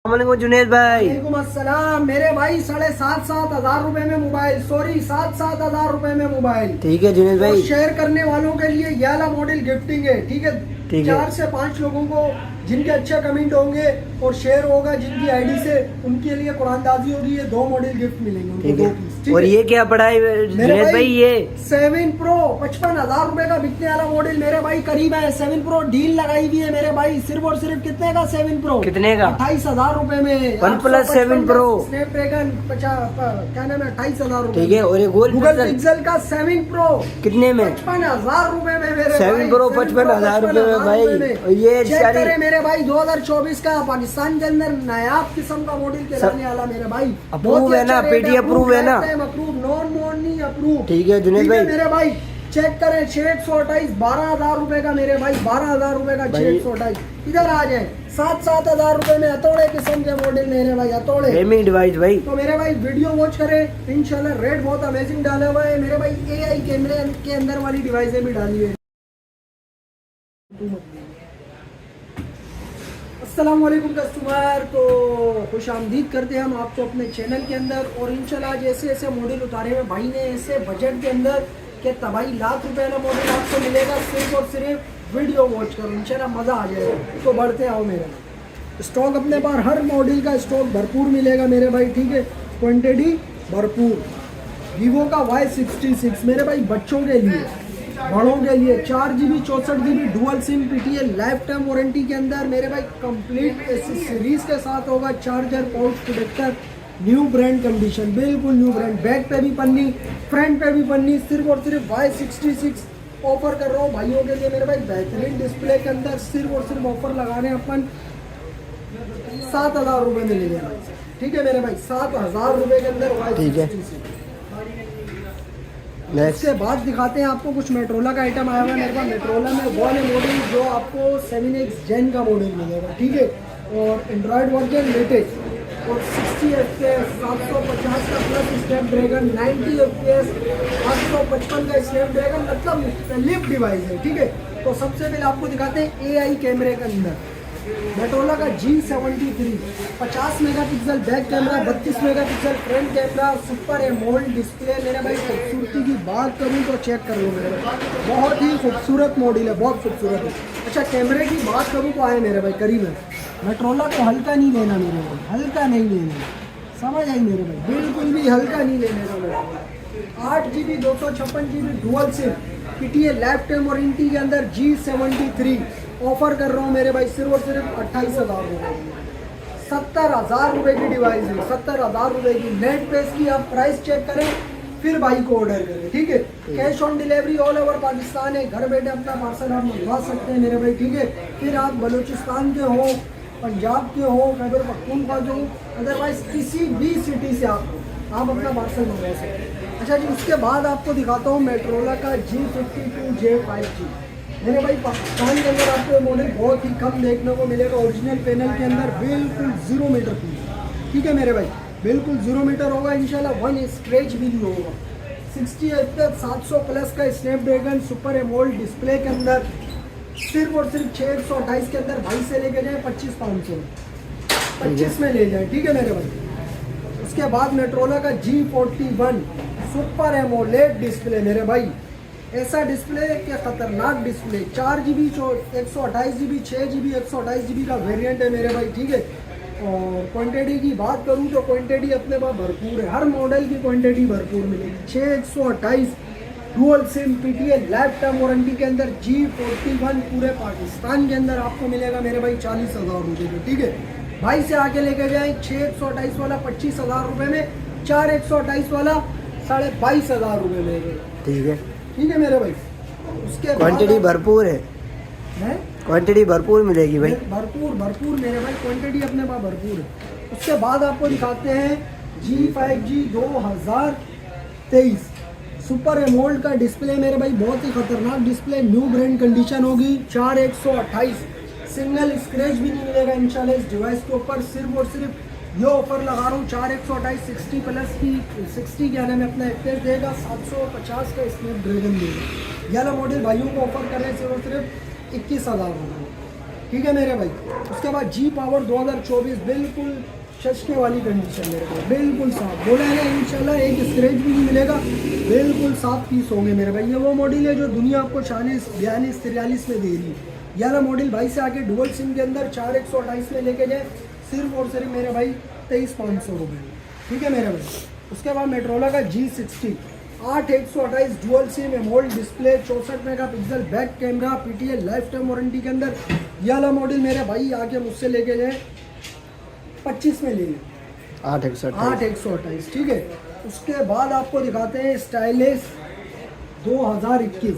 जुनेद भाई। वालेकुम अस्सलाम मेरे भाई। 7,500 रुपए में मोबाइल, सॉरी 7,000 रुपए में मोबाइल। ठीक है जुनेद भाई। शेयर करने वालों के लिए ये वाला मॉडल गिफ्टिंग है। ठीक है, ठीक है। 4 से 5 लोगों को जिनके अच्छे कमेंट होंगे और शेयर होगा जिनकी आईडी से, उनके लिए कुरानदाजी होगी। ये 2 मॉडल गिफ्ट मिलेंगे उनको, 2 पीस। और ये क्या पड़ा है जुनेद भाई? ये 7 Pro 55,000 रुपए का बिकने वाला मॉडल मेरे भाई करीब है। 7 Pro डील लगाई हुई है मेरे भाई। सिर्फ और सिर्फ कितने का 7 Pro? कितने का? 28,000 रुपए में। OnePlus 7 Pro स्नैपड्रैगन 50 क्या नाम है, 28,000 रुपए। ठीक है। और ये गूगल पिक्सल का 7 Pro कितने में? 55,000 रुपए में मेरे 7 Pro 55,000 रुपए में भाई। और ये चेक करें मेरे भाई, 2024 का पाकिस्तान के अंदर नायाब किस्म का मॉडल कहलाने वाला मेरे भाई। अप्रूव है ना? पेटी अप्रूव है ना? Approve, non morning approve. ठीक है जुनेद भाई। मेरे भाई चेक करें, 628 12,000 रुपए का मेरे भाई। 12,000 रुपए का 628। इधर आ जाए 7,000 रुपए में हथौड़े किस्म के मॉडल मेरे भाई, हथौड़े गेमिंग डिवाइस भाई। तो मेरे भाई वीडियो वॉच करें, इंशाल्लाह रेट बहुत अमेजिंग डाले हुए है मेरे भाई। AI कैमरे के अंदर वाली डिवाइसें भी डाली है। अस्सलाम वालेकुम कस्टमर, तो खुश आमदीद करते हैं हम आपको अपने चैनल के अंदर। और इंशाल्लाह आज ऐसे ऐसे मॉडल उतारे हुए भाई ने, ऐसे बजट के अंदर के तबाही लाख रुपए का मॉडल आपको मिलेगा। सिर्फ और सिर्फ वीडियो वॉच करो, इंशाल्लाह मज़ा आ जाएगा। तो बढ़ते आओ मेरा स्टॉक अपने पास, हर मॉडल का स्टॉक भरपूर मिलेगा मेरे भाई। ठीक है, क्वान्टिटी भरपूर। वीवो का Y66 मेरे भाई बच्चों के लिए, बड़ों के लिए 4GB 64GB dual sim PTL lifetime warranty के अंदर मेरे भाई कंप्लीट सीरीज के साथ होगा। Charger, pouch protector, new brand condition, बिल्कुल न्यू ब्रांड। बैक पे भी पन्नी, फ्रंट पे भी पन्नी। सिर्फ और सिर्फ Y66 ऑफर कर रहा हूँ भाइयों के लिए मेरे भाई। बेहतरीन डिस्प्ले के अंदर सिर्फ और सिर्फ ऑफर लगा रहे हैं अपन। 7,000 रुपये में ले लेना। ठीक है मेरे भाई, 7,000 रुपये के अंदर Y66। इसके बाद दिखाते हैं आपको कुछ मेट्रोला का आइटम आया हुआ है मेरे पास। मेट्रोला में वो वाले मॉडल जो आपको 7X Gen का मॉडल मिलेगा। ठीक है, और एंड्रॉयड वर्जन लेटेस्ट और 60 FPS 750 का प्लस स्नैपड्रैगन, 90 FPS 855 का स्नैपड्रैगन, मतलब लिफ्ट डिवाइस है। ठीक है, तो सबसे पहले आपको दिखाते हैं AI कैमरे के अंदर मेट्रोला का G73 50 megapixel back camera, 32 megapixel front camera, super AMOLED display. मेरे भाई खूबसूरती की बात करूं तो चेक कर लो मेरे भाई, बहुत ही खूबसूरत मॉडल है, बहुत खूबसूरत है। अच्छा, कैमरे की बात करूं तो आए मेरे भाई करीब है। मेट्रोला को हल्का नहीं लेना मेरे भाई, हल्का नहीं लेना, समझ आई मेरे भाई, बिल्कुल भी हल्का नहीं लेने का मेरे भाई। 8GB 256GB dual sim PTL lifetime warranty के अंदर G73 ऑफर कर रहा हूँ मेरे भाई। सिर्फ और सिर्फ 28,000 रुपये, 70,000 रुपये की डिवाइस है, 70,000 रुपये की। नेट पे इसकी आप प्राइस चेक करें, फिर भाई को ऑर्डर करें। ठीक है, cash on delivery all over Pakistan है। घर बैठे अपना पार्सल आप मंगवा सकते हैं मेरे भाई। ठीक है, फिर आप बलूचिस्तान के हो, पंजाब के हो, खैबर पख्तूनख्वा के हो, अदरवाइज किसी भी सिटी से आप अपना पार्सल मंगवा सकते हैं। अच्छा जी, उसके बाद आपको दिखाता हूँ मेट्रोला का G52J 5G मेरे भाई। पाकिस्तान के अंदर आपको मॉडल बहुत ही कम देखने को मिलेगा। ओरिजिनल पैनल के अंदर बिल्कुल 0 मीटर की। ठीक है मेरे भाई, बिल्कुल 0 मीटर होगा इंशाल्लाह, 1 स्क्रैच भी नहीं होगा। 60 FPS 700 प्लस का स्नैपड्रैगन सुपर एमोल्ड डिस्प्ले के अंदर सिर्फ और सिर्फ 628 के अंदर भाई से लेके जाए 25,500 25 में ले जाए। ठीक है मेरे भाई। उसके बाद मेट्रोला का G41 सुपर एमोलेड डिस्प्ले मेरे भाई। ऐसा डिस्प्ले के खतरनाक display, 4GB 128GB 6GB 128GB का वेरिएंट है मेरे भाई। ठीक है, और क्वांटिटी की बात करूं तो क्वांटिटी अपने पास भरपूर है, हर मॉडल की क्वांटिटी भरपूर मिलेगी। 6/128 dual sim PTL lifetime warranty के अंदर G41 पूरे पाकिस्तान के अंदर आपको मिलेगा मेरे भाई 40,000 रुपये में। ठीक है, भाई से आके लेके जाए 6/128 वाला 25,000 रुपये में, 4/128 वाला 22,500 रुपये में। ठीक है, ठीक है मेरे भाई। उसके क्वांटिटी भरपूर है, क्वांटिटी भरपूर मिलेगी भाई, भरपूर मेरे भाई, क्वांटिटी अपने पास भरपूर है। उसके बाद आपको दिखाते हैं G5G 2023 सुपर एमोल्ड का डिस्प्ले मेरे भाई। बहुत ही खतरनाक डिस्प्ले, न्यू ब्रांड कंडीशन होगी। 4/128 सिंगल स्क्रैच भी नहीं मिलेगा इंशाल्लाह इस डिवाइस के ऊपर। सिर्फ और सिर्फ ये ऑफर लगा रहा हूँ 4/128 60 प्लस की 60 के आने में अपना FPS देगा, 750 का स्नैपड्रैगन देगा। ये वाला मॉडल भाइयों को ऑफर कर रहे हैं सिर्फ और सिर्फ 21,000 रुपये। ठीक है मेरे भाई। उसके बाद जी पावर 2024 बिल्कुल चश्मे वाली कंडीशन मेरे भाई, बिल्कुल साफ बोला है ना, इंशाल्लाह एक स्क्रैच भी नहीं मिलेगा, बिल्कुल साफ पीस होंगे मेरे भाई। ये वो मॉडल है जो दुनिया आपको 40, 42, 43 में दे रही है। ये वाला मॉडल भाई से आके डुअल सिम के अंदर 4128 में लेके जाए सिर्फ और सिर्फ मेरे भाई 23,500 रुपये में, ठीक है मेरे भाई। उसके बाद मेट्रोला का G60 8128 dual SIM AMOLED display 64 megapixel back camera PTL lifetime warranty के अंदर। ये वाला मॉडल मेरे भाई आके मुझसे लेके जाए 25 में ले लें 8128, ठीक है। उसके बाद आपको दिखाते हैं स्टाइलिश 2021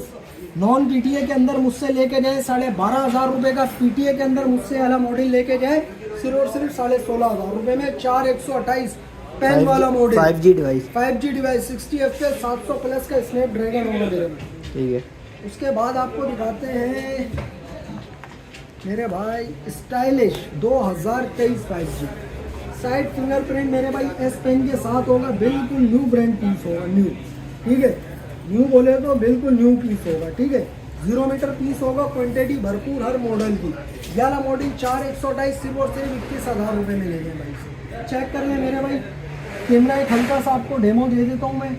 नॉन PTA के अंदर मुझसे लेके जाए 12,500 रुपये का, PTA के अंदर मुझसे वाला मॉडल लेके जाए सिर्फ और सिर्फ 16,500 रुपये में। 4128 पेन वाला model 5G device 60 FPS 700 plus का स्नैपड्रैगन होगा मेरे में, ठीक है। उसके बाद आपको दिखाते हैं मेरे भाई स्टाइलिश 2023 5G साइड फिंगरप्रिंट मेरे भाई S पेन के साथ होगा, बिल्कुल न्यू ब्रांड पीस होगा, न्यू, ठीक है। न्यू बोले तो बिल्कुल न्यू पीस होगा, ठीक है। 0 मीटर पीस होगा, क्वांटिटी भरपूर हर मॉडल की। वाला मॉडल 4128 सिर्फ और सिर्फ 21,000 रुपये में ले लें भाई से। चेक कर लें मेरे भाई, कैमरा एक हल्का सा आपको डेमो दे देता हूँ मैं।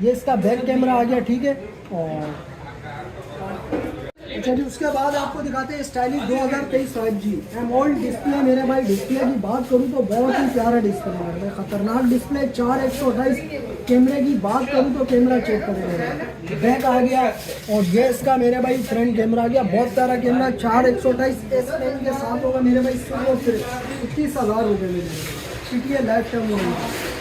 ये इसका बैक कैमरा आ गया, ठीक है। और अच्छा जी, उसके बाद आपको दिखाते हैं स्टाइलिश 2023 5G एमोल्ड डिस्प्ले मेरे भाई। डिस्प्ले की बात करूँ तो बहुत ही प्यारा डिस्प्ले है मेरे भाई, खतरनाक डिस्प्ले। 4128 कैमरे की बात करूँ तो कैमरा चेक करें मेरे भाई, बैक आ गया। और ये इसका मेरे भाई फ्रंट कैमरा आ गया, बहुत प्यारा कैमरा। 4128 S पेन के साथ होगा मेरे भाई सिर्फ 21,000 रुपये में PTL लाइफ टाइम होगा।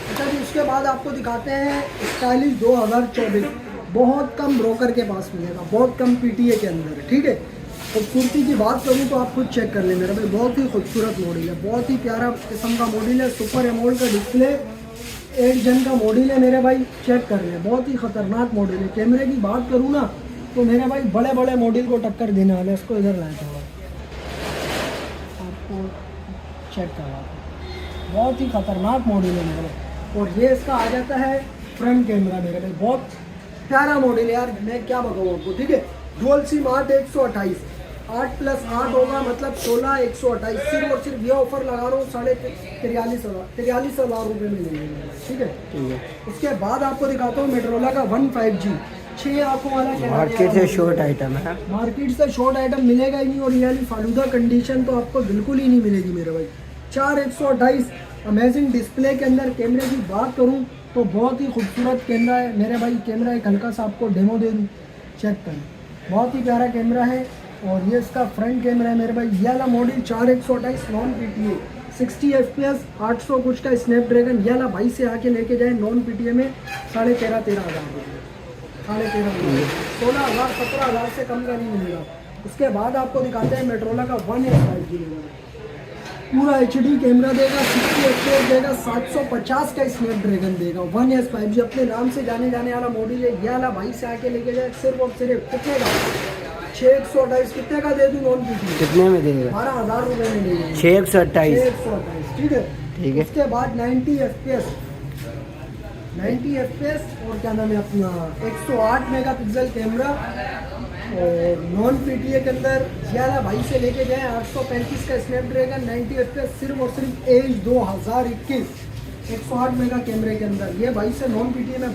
अच्छा जी, उसके बाद आपको दिखाते हैं स्टाइलिश 2024 बहुत कम ब्रोकर के पास मिलेगा, बहुत कम PTA के अंदर, ठीक है। खूबसूरती की बात करूँ तो आप खुद चेक कर लें मेरे भाई, बहुत ही खूबसूरत मॉडल है, बहुत ही प्यारा किस्म का मॉडल है। सुपर एमोल्ड का डिस्प्ले 8 जन का मॉडल है मेरे भाई, चेक कर लें, बहुत ही खतरनाक मॉडल है। कैमरे की बात करूँ ना तो मेरे भाई बड़े बड़े मॉडल को टक्कर देने वाले। इसको इधर लाए थे आपको चेक करवा, बहुत ही खतरनाक मॉडल है मेरे भाई। और ये इसका आ जाता है फ्रंट कैमरा मेरे भाई, बहुत प्यारा मॉडल है यार, मैं क्या बताऊँ आपको, ठीक है। डुअल सिम 8128 8+8 होगा, मतलब 16,128 सिर्फ और सिर्फ ये ऑफर लगा रहा हूँ 43,000 रुपये में ले लेंगे, ठीक है। उसके बाद आपको दिखाता हूँ मेट्रोला का 1 5G 6 आंखों वाला कैमरा। मार्केट से शॉर्ट आइटम है, मार्केट से शॉर्ट आइटम मिलेगा ही नहीं, और ये वाली फालूदा कंडीशन तो आपको बिल्कुल ही नहीं मिलेगी मेरे भाई। 4128 अमेजिंग डिस्प्ले के अंदर। कैमरे की बात करूँ तो बहुत ही खूबसूरत कैमरा है मेरे भाई। कैमरा एक हल्का सा आपको डेमो दे दूँ, चेक करें, बहुत ही प्यारा कैमरा है। और ये इसका फ्रंट कैमरा है मेरे भाई। ये वाला मॉडल 4128 नॉन PTA 60 FPS 800 कुछ का स्नैपड्रैगन। ये वाला भाई से आके लेके जाए नॉन PTA में 13,500 रुपये, 13,500 16,000 17,000 से कम का नहीं मिलेगा। उसके बाद आपको दिखाते हैं मेट्रोला का 1S 5G पूरा HD कैमरा देगा, 60 FPS देगा, 750 का स्नैपड्रैगन देगा। 1S 5G अपने नाम से जाने वाला मॉडल है। ये वाला भाई से आके लेके जाए सिर्फ और सिर्फ कितने का 6128 कितने का दे दूँ नॉन PTA, कितने में देगा? 12,000 रुपये में ले लेंगे 628, ठीक है। ठीक है। उसके बाद 90 FPS और क्या नाम है अपना 108 मेगापिक्सल कैमरा। और नॉन PTA के अंदर वाला भाई से लेके जाए 835 का स्नैपड्रैगन 90 FPS सिर्फ और सिर्फ एज 2021 108 मेगा कैमरे के अंदर। ये भाई से नॉन PTA में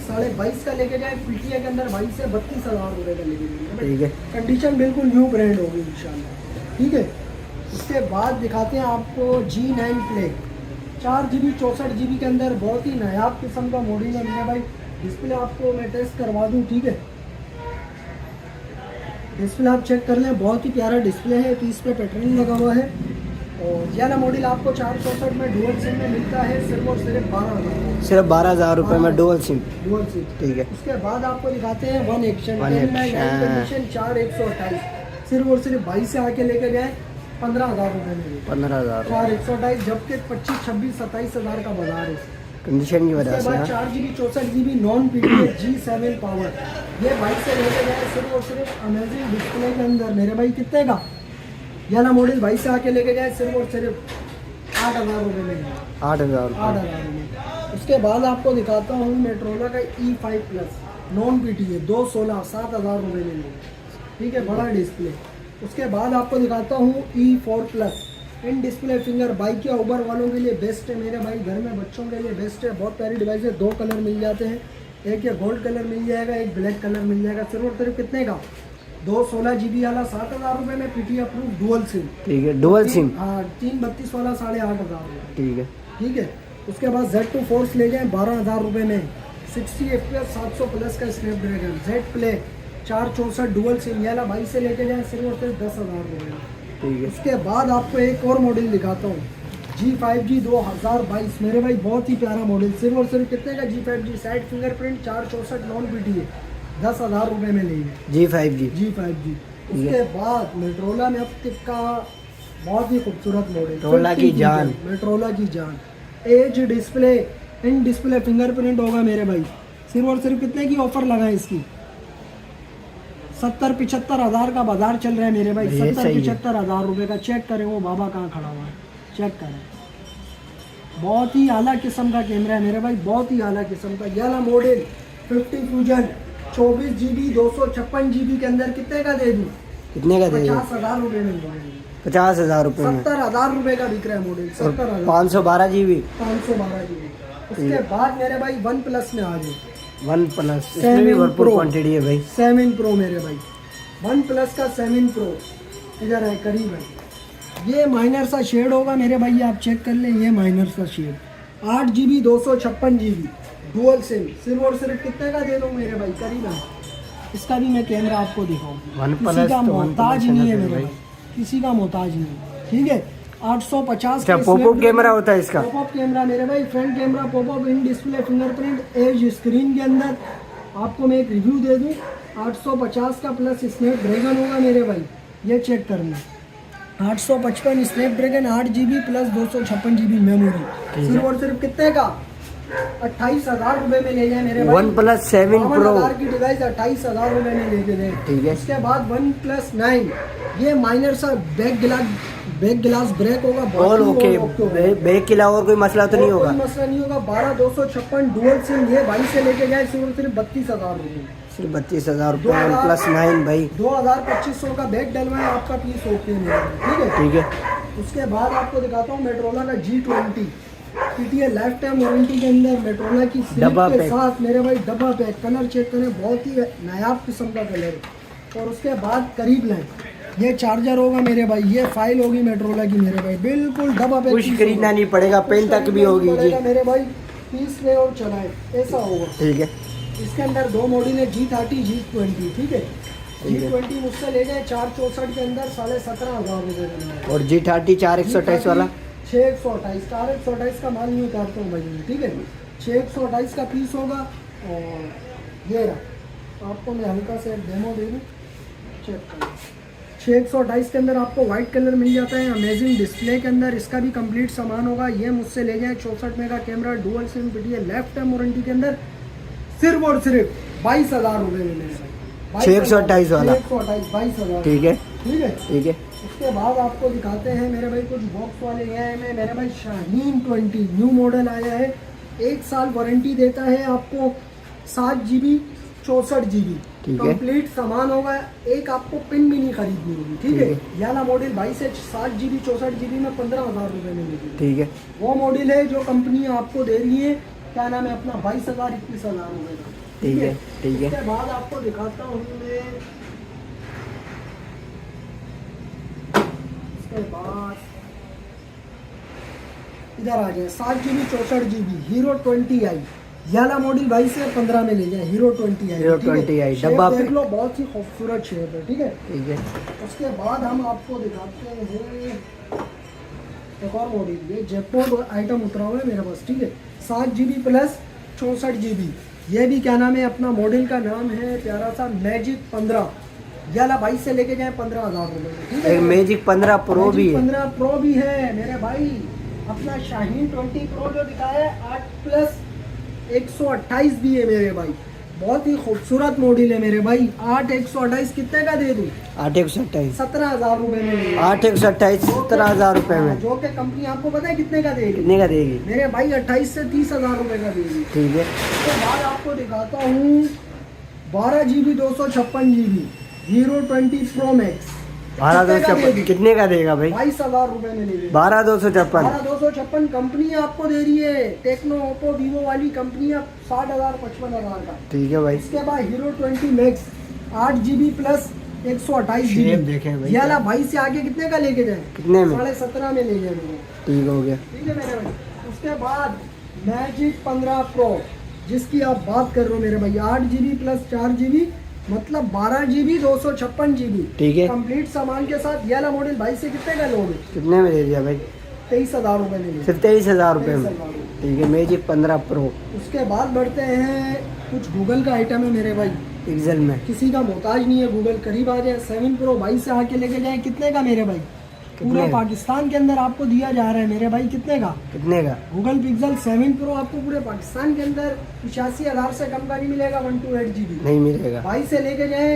22.5 का लेके जाए, PTA के अंदर भाई से 32,000 रुपये का लेके जाए, ठीक है। कंडीशन बिल्कुल न्यू ब्रांड होगी इंशाल्लाह, ठीक है। उसके बाद दिखाते हैं आपको G9 प्ले 4GB 64GB के अंदर, बहुत ही नायाब किस्म का मॉडल है मेरे भाई। डिस्प्ले आपको मैं टेस्ट करवा दूँ, ठीक है। डिस्प्ले आप चेक कर लें, बहुत ही प्यारा डिस्प्ले है, पीस पे पैटर्न लगा हुआ है। और ये वाला मॉडल आपको 464 में डुअल सिम में मिलता है सिर्फ और सिर्फ 12,000, सिर्फ 12,000 रुपये में डुअल सिम, ठीक है। उसके बाद आपको दिखाते हैं 1 एक्शन कंडीशन 4128 सिर्फ और सिर्फ 22 से आके लेके जाए 15,000 रुपये में 15,000 4128, जबकि 25, 26, 27,000 का बाजार है। कंडीशन की वजह उसके से। बाद 4GB 64GB non PTA G7 power, ये बाइक से लेके जाए सिर्फ और सिर्फ अमेजिंग डिस्प्ले के अंदर मेरे भाई कितने का। ये ना मॉडल भाई से आके लेके जाए सिर्फ और सिर्फ 8,000 रुपये में, 8,000 रुपये। 8,000 में। उसके बाद आपको दिखाता हूँ मेट्रोला का E5 प्लस नॉन PTA 216 7,000 रुपये में। ठीक है, बड़ा डिस्प्ले। उसके बाद आपको दिखाता हूँ E4+। In display finger bike या उबर वालों के लिए बेस्ट है मेरे भाई, घर में बच्चों के लिए बेस्ट है, बहुत प्यारी डिवाइस है। 2 कलर मिल जाते हैं, एक ये गोल्ड कलर मिल जाएगा, एक ब्लैक कलर मिल जाएगा। सिर्फ और सिर्फ कितने का? 2 16 GB वाला 7,000 रुपये में, पीटी अप्रूव डुअल सिम। ठीक है, डुअल सिम। हाँ, 3 32 वाला 8,500 रुपये। ठीक है, ठीक है। उसके बाद Z2 फोर्स ले जाएँ 12,000 रुपये में, 60 FPS 700+ का Snapdragon. Z play 464 dual SIM, याला भाई से लेके जाएँ सिर्फ और सिर्फ 10,000 रुपये में। ठीक है। उसके बाद आपको एक और मॉडल दिखाता हूँ, G5G 2022 मेरे भाई, बहुत ही प्यारा मॉडल। सिर्फ और सिर्फ कितने का? G5G side fingerprint 464 non PT है, 10,000 रुपये में लेंगे। G5G। उसके बाद मेट्रोला में अब तक का बहुत ही खूबसूरत मॉडल, मेट्रोला की जान। मेट्रोला की जान। Edge display, in display fingerprint होगा मेरे भाई। सिर्फ और सिर्फ कितने की ऑफर लगा है इसकी? 70-75 हज़ार का बाजार चल रहा है मेरे भाई। 70-75 हज़ार रुपये का। चेक करें वो बाबा कहाँ खड़ा हुआ है, चेक करें। बहुत ही आला किस्म का कैमरा है मेरे भाई, बहुत ही आला किस्म का। ये वाला मॉडल 50 फ्यूजन 24 GB 256 GB के अंदर कितने का दे दूँ? कितने का देगा? 50,000 रुपये में। 50,000 रुपये में 70,000 रुपये का बिक रहा है मॉडल। 70,000, 512 GB। 512 GB। उसके बाद मेरे भाई OnePlus में आ गए। OnePlus, इसमें भी भरपूर क्वांटिटी है भाई। 7 Pro मेरे भाई, OnePlus का 7 Pro इधर है करीब है। ये माइनर सा शेड होगा मेरे भाई, ये आप चेक कर लें, ये माइनर सा shade. 8 GB 256 GB dual sim. सिर्फ और सिर्फ कितने का दे दूँ मेरे भाई? करीब है। इसका भी मैं कैमरा आपको दिखाऊँ, किसी का मोहताज नहीं है मेरे भाई, किसी का मोहताज नहीं। ठीक है, 850 क्या पॉपअप कैमरा होता है इसका? पॉपअप कैमरा मेरे भाई, front camera popup, in display fingerprint, edge screen के अंदर। आपको मैं एक रिव्यू दे दूं, 850 का प्लस स्नैपड्रैगन होगा मेरे भाई, ये चेक करना। 855 Snapdragon, 8 GB plus 256 GB memory. सिर्फ और सिर्फ कितने का? 28,000 रुपये में ले जाए मेरे भाई। OnePlus 7 Pro की डिवाइस 28,000 रुपये में लेके दे। ठीक है। उसके बाद OnePlus 9, ये माइनर सा बैक गिलास ब्रेक होगा। और ओके, बैक के अलावा और कोई मसला तो नहीं होगा? कोई मसला नहीं होगा। 12,256 डुअल सिम, ये भाई से लेके जाए सिर्फ 32,000 रुपये। सिर्फ 32,000 रुपये OnePlus 9 भाई। 2,2500 का बैक डलवाए, आपका पीस ओके है। ठीक है, ठीक है। उसके बाद आपको दिखाता हूँ मेट्रोला का G20 PTA life time warranty के अंदर, मेट्रोला की डब्बा के पैक साथ मेरे भाई डब्बा पैक। कलर चेक करें, बहुत ही नायाब किस्म का कलर। और उसके बाद करीब लाइन, ये चार्जर होगा मेरे भाई, ये फाइल होगी मेट्रोला की मेरे भाई, बिल्कुल डब्बा पैक। कुछ खरीदना नहीं पड़ेगा, पेन तक भी होगी जी मेरे भाई, पीस ले और चलाए, ऐसा होगा। ठीक है। इसके अंदर 2 मॉडल है, G30 G20। ठीक है, G20 मुझसे ले जाए 464 के अंदर 17,500 रुपये में। और G30 4128 वाला 628, 428 का माल नहीं उतारता हूँ भाई मैं। ठीक है, 628 का पीस होगा। और ये रहा, आपको मैं हल्का से डेमो दे दूँ, चेक करो। 628 के अंदर आपको वाइट कलर मिल जाता है, अमेजिंग डिस्प्ले के अंदर। इसका भी कंप्लीट सामान होगा। ये मुझसे ले जाए 64 mega camera, dual SIM PTA life time warranty के अंदर, सिर्फ और सिर्फ 22,000 रुपये में मेरे भाई। 628 वाला 628, 22,000। ठीक है, ठीक है, ठीक है। उसके बाद आपको दिखाते हैं मेरे भाई कुछ बॉक्स वाले ये हैं मेरे भाई। शाहीन 20 न्यू मॉडल आया है, 1 साल वारंटी देता है आपको, 7 GB 64 GB ठीक है। कंप्लीट सामान होगा। एक आपको पिन भी नहीं खरीदनी होगी। ठीक है, ये वाला मॉडल भाई से 7 GB 64 GB में 15,000 रुपये में मिलेगी। ठीक है, वो मॉडल है जो कंपनी आपको दे रही है, क्या नाम है अपना, 22,000 21,000 रुपये का। ठीक है, ठीक है। उसके बाद आपको दिखाता हूँ मैं, उसके बाद इधर आ जाए 7 GB 64 GB हीरो 20i, याला मॉडल भाई से 15 में ले जाए, हीरो 20i। हीरो 20i डब्बा देख लो, बहुत ही खूबसूरत शेप है। ठीक है, ठीक है। उसके बाद हम आपको दिखाते हैं एक और मॉडल, ये जयपुर आइटम उतरा हुआ है मेरे पास। ठीक है, 7 GB प्लस 64 GB, ये भी क्या नाम है अपना, मॉडल का नाम है प्यारा सा मैजिक 15, याला भाई से लेके जाए 15,000 रुपये। ठीक है, एक मैजिक 15 प्रो भी है, 15 प्रो भी है मेरे भाई। अपना शाहीन 20 प्रो जो दिखाया है 8+128 भी है मेरे भाई, बहुत ही खूबसूरत मॉडल है मेरे भाई। 8+128 कितने का दे दूँ? 8/128 17,000 रुपये में। 8/128 17,000 रुपये में, जो कि कंपनी आपको पता है कितने का देगी? कितने का देगी मेरे भाई 28 से 30,000 रुपये का देगी। ठीक है। उसके बाद आपको दिखाता हूँ 12 GB 256 GB, hero 20 pro max 12,256 कितने का देगा भाई? 22,000 रुपए में ले लीजिए। 12,256 12,256 कंपनी आपको दे रही है, टेक्नो ओप्पो वीवो वाली कंपनी, 60,000 55,000 का। ठीक है भाई। इसके बाद hero 20 max 8 GB plus 128 shape GB। देखें भाई, ये वाला भाई से आगे कितने का लेके जाए? कितने में? 17.5 में ले जाए मेरे। ठीक हो गया। ठीक है मेरे भाई। उसके बाद मैजिक 15 प्रो जिसकी आप बात कर रहे हो मेरे भाई, 8 GB प्लस 4 GB मतलब 12 GB 256 GB। ठीक है। कंप्लीट सामान के साथ ये वाला मॉडल भाई से कितने का लोगे? कितने में दे दिया भाई? 23,000 रुपए ले लीजिए। सिर्फ 23,000 रुपये में। 23,000 रुपए। ठीक है, मैजिक 15 प्रो उसके बाद बढ़ते हैं, कुछ गूगल का आइटम है मेरे भाई, पिक्सल में। किसी का मोहताज नहीं है गूगल। करीब आ जाए 7 प्रो भाई से आके लेके जाए, कितने का मेरे भाई? पूरे का? पाकिस्तान के अंदर आपको दिया जा रहा है मेरे भाई, कितने का? कितने का? गूगल पिक्सल 7 प्रो आपको पूरे पाकिस्तान के अंदर 85,000 से कम का नहीं मिलेगा। 128 GB नहीं मिलेगा। भाई से लेके जाए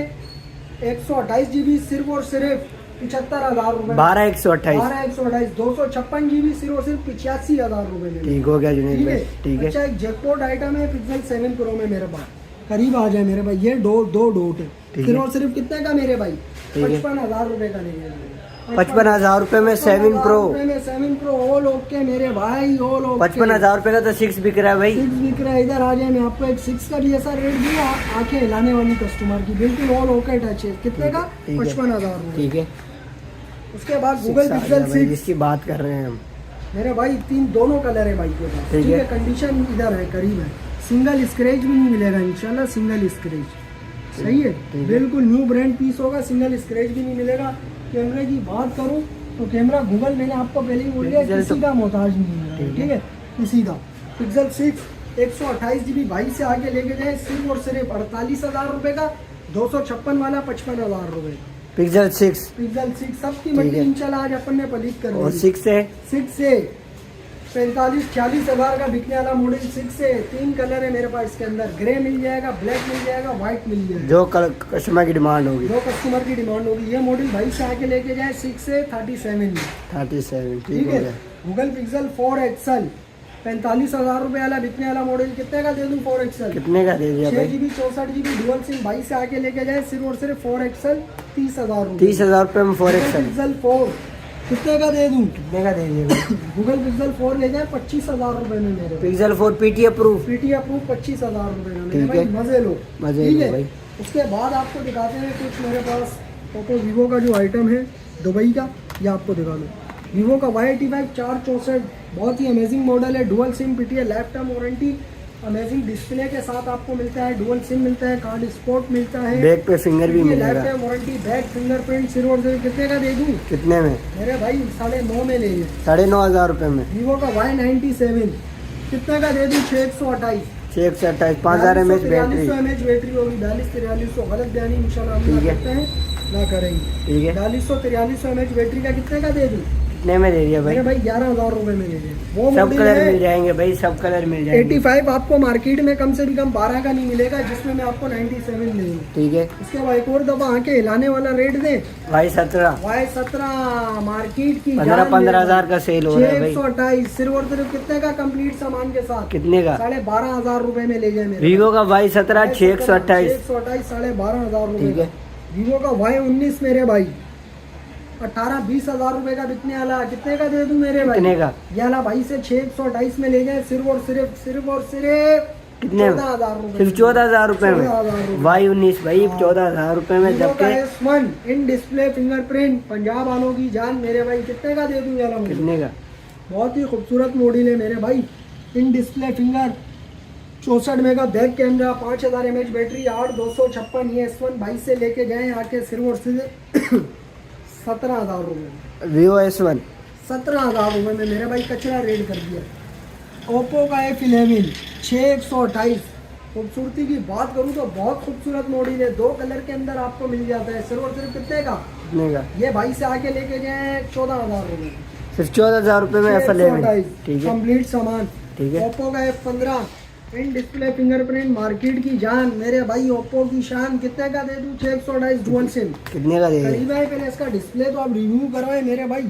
128 GB सिर्फ और सिर्फ 75,000 रुपए। 12,128। 12,128 256 GB सिर्फ और सिर्फ 85,000 रुपए में। ठीक हो गया जुनेद ठीक भाई। है। ठीक है। अच्छा, एक जैकपॉट आइटम है पिक्सल 7 प्रो में मेरे पास। करीब आ जाए मेरे भाई, ये दो डोट है। ठीक सिर्फ है। और सिर्फ कितने का मेरे भाई? ठीक है। 55,000 रुपए का नहीं है। 55,000 रुपये में 7 प्रो। 7 प्रो ऑल ओके मेरे भाई, ऑल ओके। 55,000 रुपये का तो 6 बिक रहा है भाई। 6 बिक रहा है। इधर आ जाए, मैं आपको एक 6 का भी ऐसा रेट दिया, आंखें हिलाने वाली कस्टमर की, बिल्कुल ऑल ओके टच है। कितने का? ठीक है। 55,000 रुपए। ठीक है। उसके बाद गूगल पिक्सल 6 जिसकी बात कर रहे हैं हम, मेरे भाई, दोनों कलर है भाई के पास। ठीक ठीक है। है। कंडीशन इधर है, करीब है। सिंगल स्क्रैच भी नहीं मिलेगा इंशाल्लाह, सिंगल स्क्रैच। सही है। ठीक है। बिल्कुल न्यू ब्रांड पीस होगा, सिंगल स्क्रैच भी नहीं मिलेगा। कैमरे की बात करूं तो कैमरा गूगल, मैंने आपको पहले ही बोल दिया, पिक्सल किसी का मोहताज नहीं है। ठीक है। ठीक है, किसी का। पिक्सल 6 128 GB भाई से आगे लेके जाए, सिर्फ और सिर्फ 48,000 रुपए का। 256 वाला 55,000 रुपए। पिक्सल 6 पिक्सल 6 सबकी ठीक मंडी है। इंशाल्लाह आज अपन ने पलीत कर और दी। 6 है 6 से 45-46,000 का बिकने वाला मॉडल 6 से। 3 कलर है मेरे पास इसके अंदर, ग्रे मिल जाएगा, ब्लैक मिल जाएगा, व्हाइट मिल जाएगा, जो कस्टमर की डिमांड होगी। जो कस्टमर की डिमांड होगी। ये मॉडल भाई से आके लेके जाए 6 से 37 में। 37 ठीक ठीक हो है। गया। गूगल पिक्सल 4 XL 45,000 रुपए वाला बिकने वाला मॉडल, कितने का दे दूं? 4 XL कितने का दे दिया 6 भाई? GB 64 GB डुअल सिम भाई से आके लेके जाए, सिर्फ और सिर्फ 4 XL 30,000 रुपए। 30,000 रुपये में 4XL पिक्सल 4 कितने का दे दूं? कितने का दे दिया भाई? गूगल पिक्सल 4 ले जाए 25,000 रुपए में मेरे। Pixel 4 PT approve. PT approve 25,000 रुपए में मेरे ठीक भाई, है। मजे लो। मजे ठीक लो है। भाई। उसके बाद आपको दिखाते हैं कुछ मेरे पास ओप्पो वीवो का जो आइटम है दुबई का, ये आपको दिखा दो। वीवो का Y85 464 बहुत ही अमेजिंग मॉडल है। डुअल सिम पीटी है, life time warranty, amazing display के साथ आपको मिलता है। डुअल सिम मिलता है, कार्ड स्पोर्ट मिलता है, बैक पे फिंगर भी लाइफ मिलेगा। Time warranty, back fingerprint. सिर्फ और सिर्फ कितने का दे दूं कितने में? मेरे भाई? 9.5 में ले लिया। 9,500 रुपये में। वीवो का Y97 कितने का दे दूं? 628 628 5000 mAh बैटरी। 4300 mAh बैटरी होगी। 42-4300 गलत बयानी इंशाल्लाह हम ठीक ना है। करते हैं, ना करेंगे। ठीक है। 4300 mAh बैटरी का कितने का दे दूं? कितने में दे दिया भाई? मेरे भाई 11,000 रुपए में ले लिया। वो सब मॉडल कलर है मिल जाएंगे भाई, सब कलर मिल जाएंगे। 85 आपको मार्केट में कम से भी कम 12 का नहीं मिलेगा, जिसमें मैं आपको 97 ले लूँ। ठीक है। इसके बाद एक और दफा आके हिलाने वाला रेट दे। भाई 17 Y17 मार्केट की 15,000 का सेल हो रहा है भाई। 628 सिर्फ और सिर्फ कितने का? कंप्लीट सामान के साथ कितने का? 12,500 रुपए में ले जाए मेरे। वीवो का Y17 628। 628 12,500 रुपए ठीक है। का। वीवो का Y19 मेरे भाई 18-20,000 रुपए का बिकने वाला, कितने का दे दूं मेरे भाई? कितने का? ये वाला भाई से 628 में ले जाए, सिर्फ और सिर्फ कितने? 14,000 रुपए। सिर्फ 14,000 रुपये में। 14,000 रुपए। Y19 भाई हाँ। 14,000 रुपये में, वीवो का जबकि S1 इन डिस्प्ले फिंगरप्रिंट, पंजाब वालों की जान मेरे भाई, कितने का दे दूं ये वाला मुझे? कितने का? बहुत ही खूबसूरत मॉडल है मेरे भाई। In display finger, 64 mega back camera, 5000 mAh battery, 8256। ये S1 भाई से लेके जाए आके सिर्फ और सिर्फ 17,000 रुपये। Vivo S1 17,000 रुपये में मेरे भाई कचरा रेड कर दिया। ओप्पो का F11 6/128। खूबसूरती की बात करूँ तो बहुत खूबसूरत मॉडल है। 2 कलर के अंदर आपको मिल जाता है। सिर्फ और सिर्फ कितने का? कितने का? ये भाई से आके लेके जाए 14,000 रुपये। सिर्फ 14,000 रुपये में F11। ठीक है। कंप्लीट सामान। ठीक है। ओप्पो का F15 इन डिस्प्ले फिंगरप्रिंट, मार्केट की जान मेरे भाई, ओप्पो की शान। कितने का दे दूं? 6/128 डुअल सिम। कितने का दे दिया? करीब है, पहले इसका डिस्प्ले तो आप रिव्यू करवाए मेरे भाई।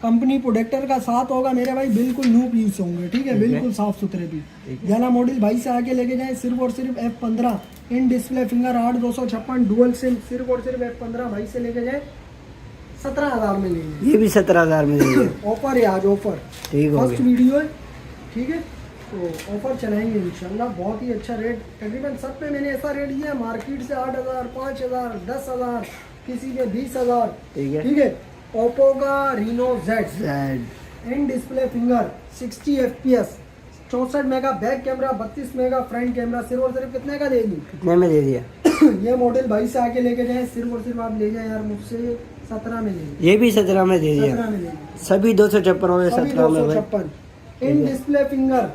कंपनी प्रोडक्टर का साथ होगा मेरे भाई, बिल्कुल न्यू पीस होंगे, ठीक है, बिल्कुल साफ सुथरे भी। याला मॉडल भाई से आके लेके जाए सिर्फ और सिर्फ F15 in display finger 8256 dual sim, सिर्फ और सिर्फ F15 भाई से लेके जाए 17,000 में लेंगे। ये भी 17,000 में देंगे। ऑफर है आज, ऑफर ठीक हो फर्स्ट गया। वीडियो है, ठीक है, तो ऑफर चलाएंगे इंशाल्लाह। बहुत ही अच्छा रेट, तकरीबन सब पे मैंने ऐसा रेट दिया मार्केट से 8,000, 5,000, 10,000, किसी पे 20,000, ठीक है। ठीक है। ओप्पो का Reno Z Z in display finger 60 FPS 64 mega back camera, 32 mega front camera, सिर्फ और सिर्फ कितने का दे दूँ? कितने में दे दिया? ये मॉडल भाई से आके लेके जाए, सिर्फ और सिर्फ आप ले जाए यार मुझसे 17 में ले जाए। ये भी 17 में दे दिया। 17 में ले जाए, सभी 256 में, सभी 17 में भाई। 256 in display finger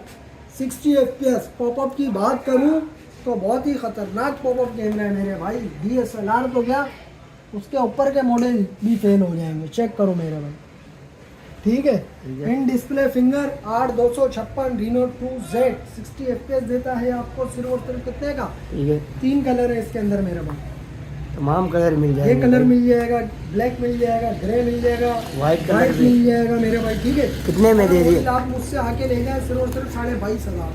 60 FPS। Popup की बात करूं तो बहुत ही खतरनाक पॉपअप कैमरा है मेरे भाई। DSLR तो क्या, उसके ऊपर के मॉडल भी फेल हो जाएंगे, चेक करो मेरे भाई, ठीक है। In display finger 8256 Reno 2Z 60 FPS देता है आपको, सिर्फ और सिर्फ कितने का? ठीक है। 3 कलर है इसके अंदर मेरे भाई, तमाम कलर मिल ये जाएंगे। कलर मिल जाएगा, ब्लैक मिल जाएगा, ग्रे मिल जाएगा, व्हाइट कलर भी। मिल जाएगा मेरे भाई, ठीक है। कितने में दे दिए? आप मुझसे आके ले जाए सिर्फ और सिर्फ 22,500,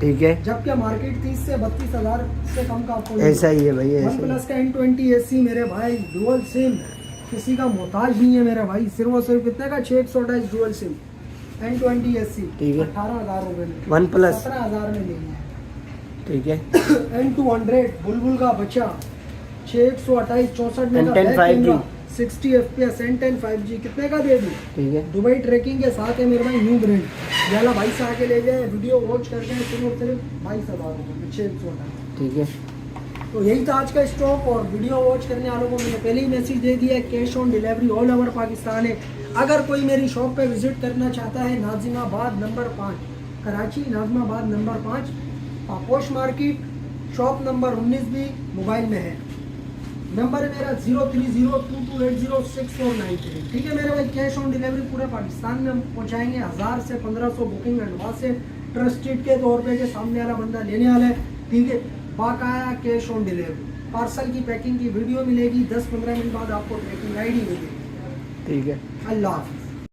ठीक है। जबकि मार्केट 30 से 32,000 से कम का आपको ऐसा ही है भाई, ऐसा वन ही। प्लस का N20 AC मेरे भाई डुअल सिम, किसी का मोहताज नहीं है मेरा भाई, सिर्फ और सिर्फ कितने का? 628 डुअल सिम N20 AC, ठीक है। 18,000 रुपये में, वन प्लस, 17,000 में लेंगे, ठीक है। N200 बुलबुल का बच्चा 628 64 mega N10 back 5G, camera, 60 FPS N10 5G, कितने का दे दूँ? ठीक है। दुबई ट्रैकिंग के साथ है मेरे भाई, न्यू ब्रांड। याला भाई से आके ले जाए, वीडियो वॉच करके सिर्फ और सिर्फ 22,000 रुपये में 628। ठीक है। तो यही था आज का स्टॉक, और वीडियो वॉच करने वालों को मैंने पहले ही मैसेज दे दिया है, cash on delivery all over Pakistan है। अगर कोई मेरी शॉप पे विजिट करना चाहता है, Nazimabad number 5 Karachi, Nazimabad number 5 Paposh market, shop number 19 भी मोबाइल में है। नंबर है मेरा 0302280649, ठीक है मेरे भाई। कैश ऑन डिलीवरी पूरे पाकिस्तान में पहुंचाएंगे। 1000 से 1500 बुकिंग एडवांस है, ट्रस्टेड के तौर पे, के सामने वाला बंदा लेने वाला है, ठीक है। बाकाया कैश ऑन डिलीवरी, पार्सल की पैकिंग की वीडियो मिलेगी, 10-15 मिनट बाद आपको ट्रैकिंग ID मिलेगी। ठीक है। अल्लाह हाफ़िज़।